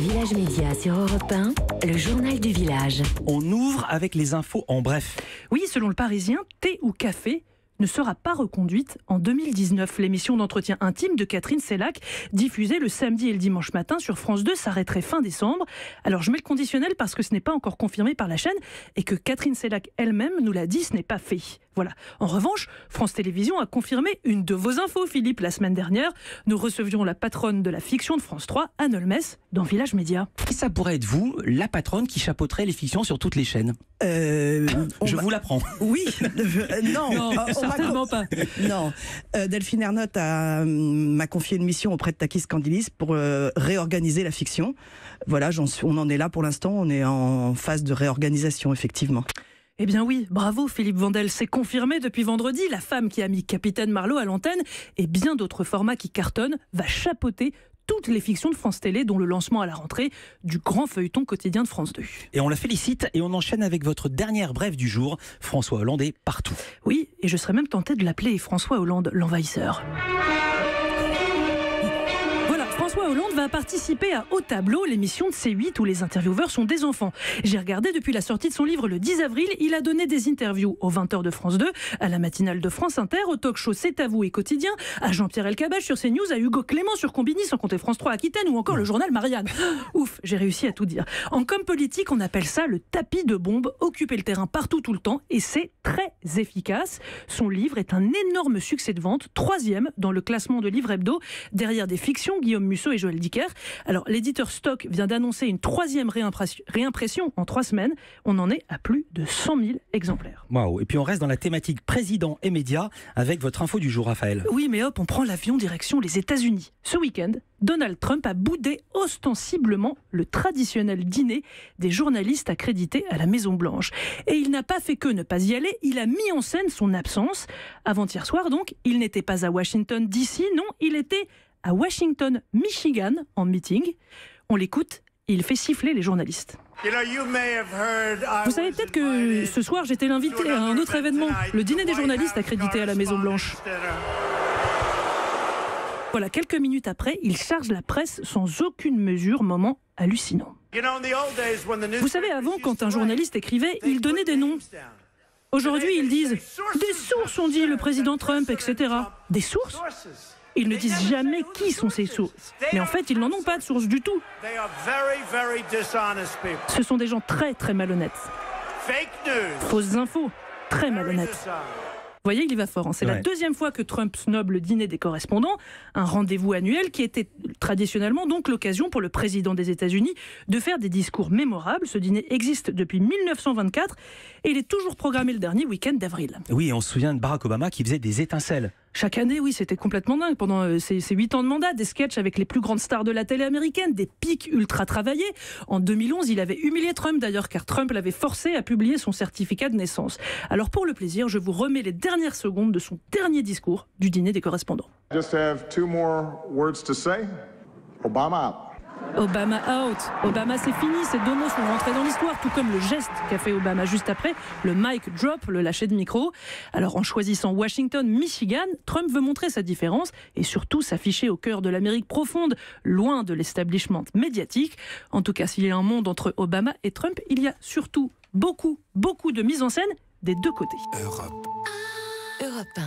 Village Média sur Europe 1, le journal du village. On ouvre avec les infos en bref. Oui, selon le Parisien, thé ou café ne sera pas reconduite en 2019. L'émission d'entretien intime de Catherine Sellac, diffusée le samedi et le dimanche matin sur France 2, s'arrêterait fin décembre. Alors je mets le conditionnel parce que ce n'est pas encore confirmé par la chaîne et que Catherine Sellac elle-même nous l'a dit, ce n'est pas fait. Voilà. En revanche, France Télévisions a confirmé une de vos infos, Philippe. La semaine dernière, nous recevions la patronne de la fiction de France 3, Anne Holmes, dans Village Média. Et ça pourrait être vous, la patronne qui chapeauterait les fictions sur toutes les chaînes. Je vous l'apprends. Oui, non, certainement pas. Non, Delphine Ernotte m'a confié une mission auprès de Takis Candilis pour réorganiser la fiction. Voilà, on en est là pour l'instant, on est en phase de réorganisation, effectivement. Eh bien oui, bravo Philippe Vandel, c'est confirmé depuis vendredi. La femme qui a mis Capitaine Marlowe à l'antenne et bien d'autres formats qui cartonnent va chapeauter toutes les fictions de France Télé, dont le lancement à la rentrée du grand feuilleton quotidien de France 2. Et on la félicite et on enchaîne avec votre dernière brève du jour. François Hollande est partout. Oui, et je serais même tenté de l'appeler François Hollande l'envahisseur. François Hollande va participer à Au Tableau, l'émission de C8 où les intervieweurs sont des enfants. J'ai regardé depuis la sortie de son livre le 10 avril, il a donné des interviews aux 20h de France 2, à la matinale de France Inter, au talk-show C'est à vous et Quotidien, à Jean-Pierre Elkabbach sur CNews, à Hugo Clément sur Combini, sans compter France 3 Aquitaine ou encore le journal Marianne. Ouf, j'ai réussi à tout dire. En com politique, on appelle ça le tapis de bombe, occuper le terrain partout tout le temps, et c'est très efficace. Son livre est un énorme succès de vente, 3e dans le classement de livres hebdo, derrière des fictions, Guillaume Musso et Joël Dicker. Alors, l'éditeur Stock vient d'annoncer une 3e réimpression en 3 semaines. On en est à plus de 100 000 exemplaires. Waouh. Et puis on reste dans la thématique président et médias avec votre info du jour, Raphaël. Oui, mais hop, on prend l'avion direction les États-Unis. Ce week-end, Donald Trump a boudé ostensiblement le traditionnel dîner des journalistes accrédités à la Maison-Blanche. Et il n'a pas fait que ne pas y aller, il a mis en scène son absence. Avant-hier soir, donc, il n'était pas à Washington DC, non, il était à Washington, Michigan, en meeting. On l'écoute, il fait siffler les journalistes. Vous savez peut-être que ce soir, j'étais l'invité à un autre événement, le dîner des journalistes accrédités à la Maison-Blanche. Voilà, quelques minutes après, il charge la presse sans aucune mesure, moment hallucinant. Vous savez, avant, quand un journaliste écrivait, il donnait des noms. Aujourd'hui, ils disent « Des sources, ont dit le président Trump, etc. » Des sources ? Ils ne disent jamais qui sont ces sources. Mais en fait, ils n'en ont pas de sources du tout. Ce sont des gens très, très malhonnêtes. Fausses infos, très malhonnêtes. Vous voyez, il y va fort. Hein. C'est la 2e fois que Trump snobe le dîner des correspondants, un rendez-vous annuel qui était traditionnellement donc l'occasion pour le président des États-Unis de faire des discours mémorables. Ce dîner existe depuis 1924 et il est toujours programmé le dernier week-end d'avril. Oui, on se souvient de Barack Obama qui faisait des étincelles. Chaque année, oui, c'était complètement dingue. Pendant ces 8 ans de mandat, des sketchs avec les plus grandes stars de la télé américaine, des pics ultra travaillés. En 2011, il avait humilié Trump d'ailleurs, car Trump l'avait forcé à publier son certificat de naissance. Alors pour le plaisir, je vous remets les dernières secondes de son dernier discours du dîner des correspondants. Just have 2 more words to say. Obama out. Obama out. Obama, c'est fini. Ces 2 mots sont rentrés dans l'histoire, tout comme le geste qu'a fait Obama juste après, le mic drop, le lâcher de micro. Alors, en choisissant Washington, Michigan, Trump veut montrer sa différence et surtout s'afficher au cœur de l'Amérique profonde, loin de l'establishment médiatique. En tout cas, s'il y a un monde entre Obama et Trump, il y a surtout beaucoup de mise en scène des 2 côtés. Europe 1.